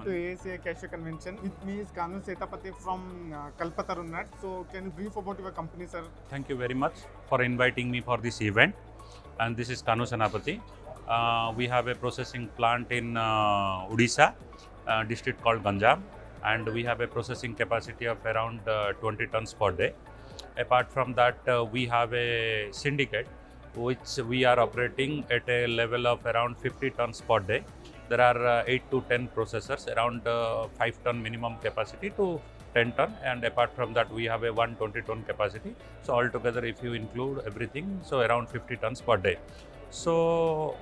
to AICA Cashew Convention. With me is Kahnu Senapati from Kalpataru. So, can you brief about your company, sir? Thank you very much for inviting me for this event. And this is Kahnu Senapati. We have a processing plant in Odisha, district called Ganjam, and we have a processing capacity of around 20 tons per day. Apart from that, we have a syndicate which we are operating at a level of around 50 tons per day. There are 8 to 10 processors, around 5 ton minimum capacity to 10 ton, and apart from that we have a 120 ton capacity. So altogether, if you include everything, so around 50 tons per day. So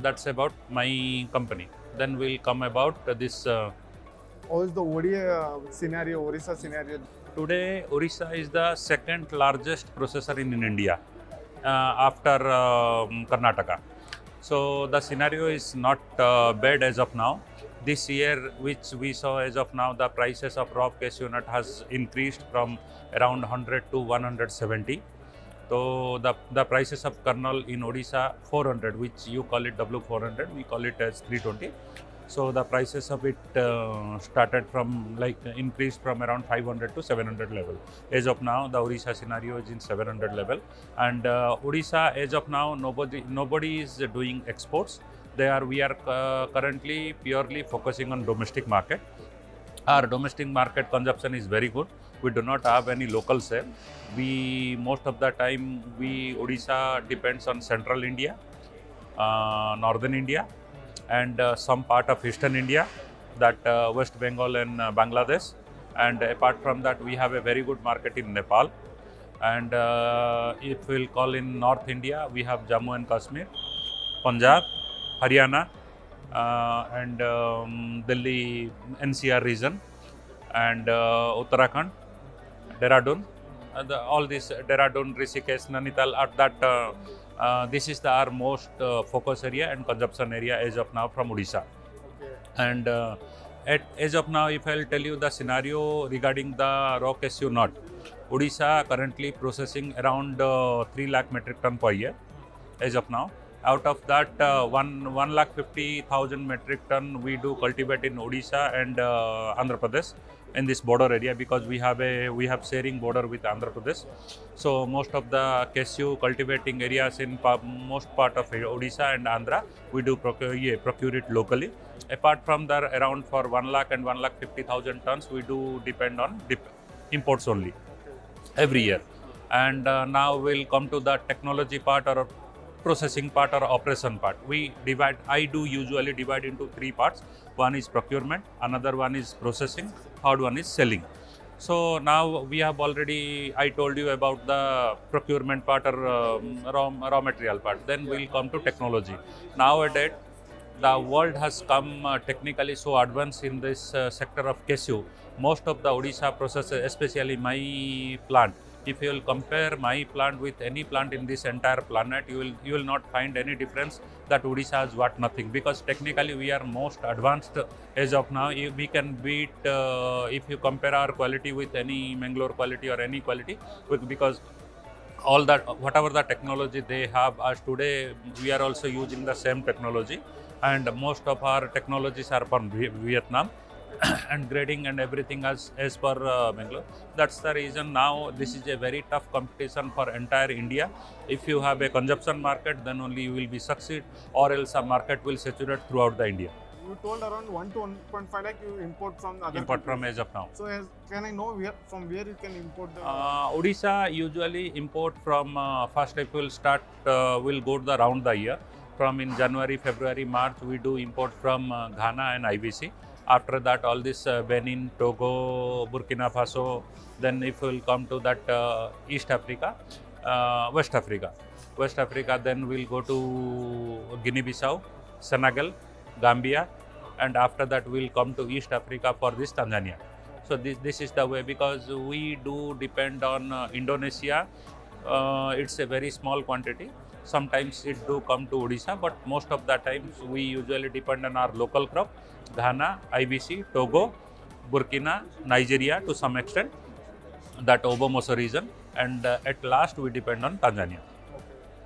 that's about my company. Then we'll come about this. How is the Orissa scenario? Today, Orissa is the second largest processor in India after Karnataka. So the scenario is not bad as of now. This year, which we saw as of now, the prices of raw cashew nut has increased from around 100 to 170. So the prices of kernel in Odisha 400, which you call it W400, we call it as 320. So the prices of it started from increased from around 500 to 700 level. As of now, the Odisha scenario is in 700 level, and Odisha as of now nobody is doing exports. We are currently purely focusing on domestic market. Our domestic market consumption is very good. We do not have any local sale. Most of the time Odisha depends on central India, northern India, and some part of eastern India, that West Bengal and Bangladesh. And apart from that, we have a very good market in Nepal. And if we'll call in North India, we have Jammu and Kashmir, Punjab, Haryana, and Delhi NCR region, and Uttarakhand, Dehradun. All this Dehradun, Rishikesh, Nainital are that this is our most focus area and consumption area as of now from Odisha. Okay. And as of now, if I'll tell you the scenario regarding the raw cashew nut, Odisha currently processing around 3 lakh metric ton per year as of now. Out of that, 1,50,000 metric ton we do cultivate in Odisha and Andhra Pradesh in this border area, because we have sharing border with Andhra Pradesh. So most of the cashew cultivating areas in most part of Odisha and Andhra, we do procure it locally. Apart from that, around for 1 lakh and 1,50,000 tons, we do depend on imports only every year. And now we'll come to the technology part or processing part or operation part. I do usually divide into 3 parts. One is procurement, another one is processing, third one is selling. So now we have already, I told you about the procurement part or raw material part. Then we'll come to technology. Nowadays, the world has come technically so advanced in this sector of cashew. Most of the Odisha processes, especially my plant, if you will compare my plant with any plant in this entire planet, you will not find any difference that Odisha has what nothing, because technically we are most advanced as of now. We can beat if you compare our quality with any Bengaluru quality or any quality, because all that whatever the technology they have, as today we are also using the same technology, and most of our technologies are from Vietnam. And grading and everything as per Bengaluru. That's the reason now this is a very tough competition for entire India. If you have a consumption market, then only you will be succeed, or else a market will saturate throughout the India. You told around 1 to 1.5 lakh you import from other Import countries. from as of now. So can I know from where you can import the... Odisha usually import from first, if we'll start, we'll go around the year. From in January, February, March, we do import from Ghana and IBC. After that, all this Benin, Togo, Burkina Faso. Then if we'll come to that East Africa, West Africa, then we'll go to Guinea-Bissau, Senegal, Gambia, and after that we'll come to East Africa for this Tanzania. So this is the way, because we do depend on Indonesia. It's a very small quantity. Sometimes it do come to Odisha, but most of the times we usually depend on our local crop, Ghana, IBC, Togo, Burkina, Nigeria to some extent, that Obomoso region, and at last we depend on Tanzania.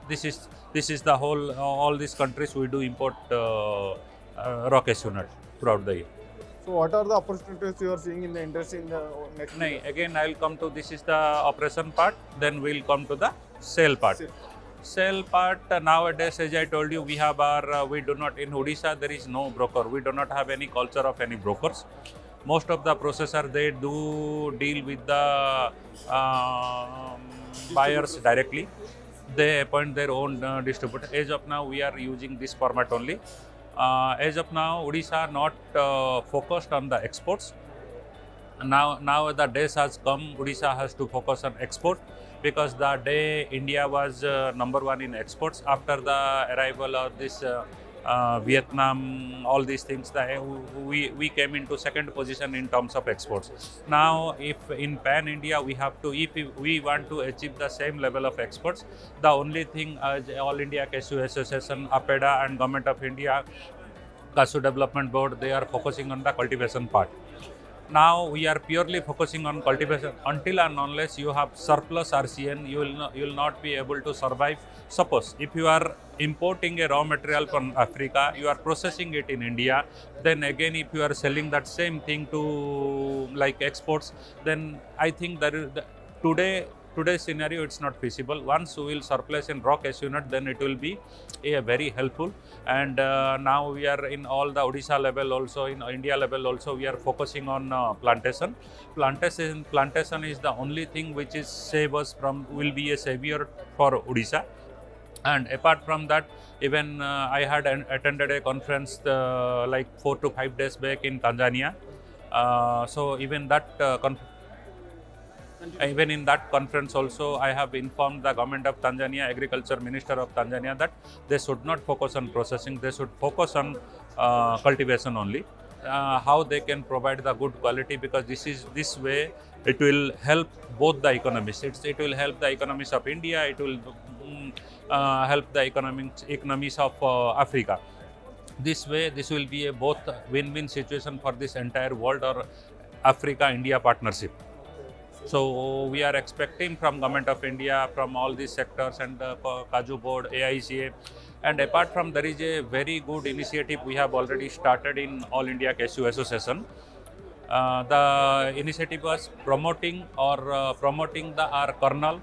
This is the whole, all these countries we do import raw cashew nut. throughout the year. So what are the opportunities you are seeing in the industry in the next No, year? again I'll come to, this is the operation part, then we'll come to the sale part. Sale part, nowadays, as I told you, we have our, we do not, in Odisha there is no broker. We do not have any culture of any brokers. Most of the processor, they do deal with the buyers directly. They appoint their own distributor. As of now, we are using this format only. As of now, Odisha not focused on the exports. Now the days has come, Odisha has to focus on export, because the day India was number one in exports after the arrival of this Vietnam, all these things, we came into second position in terms of exports. Now, if in pan India we have to, if we want to achieve the same level of exports, the only thing All India Cashew Association, APEDA and Government of India, Cashew Development Board, they are focusing on the cultivation part. Now we are purely focusing on cultivation. Until and unless you have surplus RCN, you will not be able to survive. Suppose if you are importing a raw material from Africa, you are processing it in India, then again if you are selling that same thing to like exports, then I think that today's scenario, it's not feasible. Once we will surplus in raw cashew nut, then it will be very helpful. And now we are in all the Odisha level, also in India level, also we are focusing on plantation. Plantation is the only thing which is will be a savior for Odisha. And apart from that, even I had attended a conference like 4 to 5 days back in Tanzania. So even in that conference also, I have informed the government of Tanzania, Agriculture Minister of Tanzania, that they should not focus on processing, they should focus on cultivation only. How they can provide the good quality, because this way it will help both the economies. It will help the economies of India, it will help the economies of Africa. This way, this will be a both win-win situation for this entire world or Africa-India partnership. So we are expecting from Government of India, from all these sectors and the Kaju Board, AICA, and apart from, there is a very good initiative we have already started in All India Cashew Association. The initiative was promoting our kernel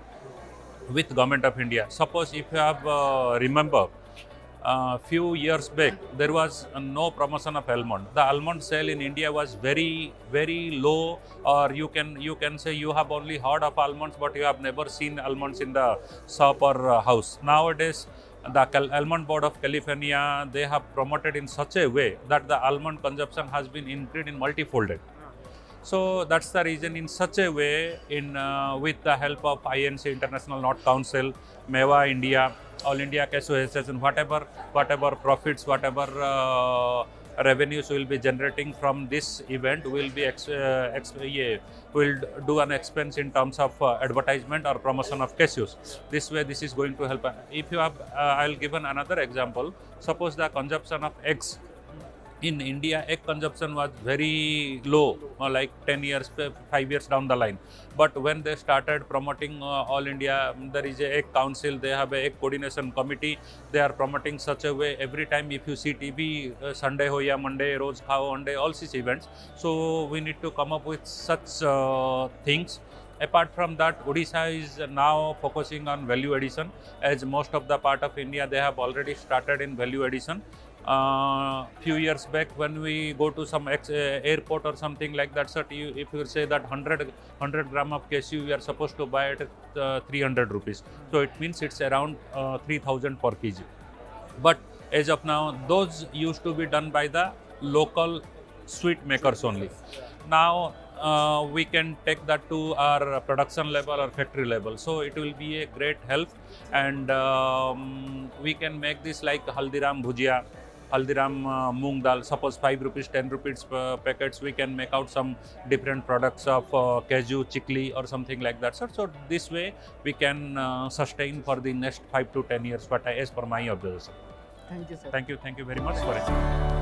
with Government of India. Suppose if you have remember, few years back, there was no promotion of almond. The almond sale in India was very, very low, or you can say you have only heard of almonds, but you have never seen almonds in the shop or house. Nowadays, the Almond Board of California, they have promoted in such a way that the almond consumption has been increased in multifolded. So that's the reason, in such a way, with the help of INC, International Nut Council, MEWA India, All India Cashew Association, whatever profits, whatever revenues will be generating from this event, will do an expense in terms of advertisement or promotion of cashews. This way, this is going to help. If you have, I'll give another example. Suppose the consumption of eggs. In India, egg consumption was very low, like 10 years, 5 years down the line. But when they started promoting All India, there is a egg council, they have a egg coordination committee. They are promoting such a way. Every time if you see TV, Sunday ho ya Monday, Rose Khao Monday, all these events. So we need to come up with such things. Apart from that, Odisha is now focusing on value addition. As most of the part of India, they have already started in value addition. Few years back, when we go to some airport or something like that, so if you say that 100 gram of cashew, we are supposed to buy it at 300 rupees. So it means it's around 3000 per kg. But as of now, those used to be done by the local sweet makers only. Now we can take that to our production level or factory level. So it will be a great help, and we can make this like Haldiram Bhujia, Haldiram Moong Dal. Suppose 5 rupees, 10 rupees per packets, we can make out some different products of cashew, chikli or something like that. So this way we can sustain for the next 5 to 10 years, but as per my observation. Thank you, sir. Thank you very much for it.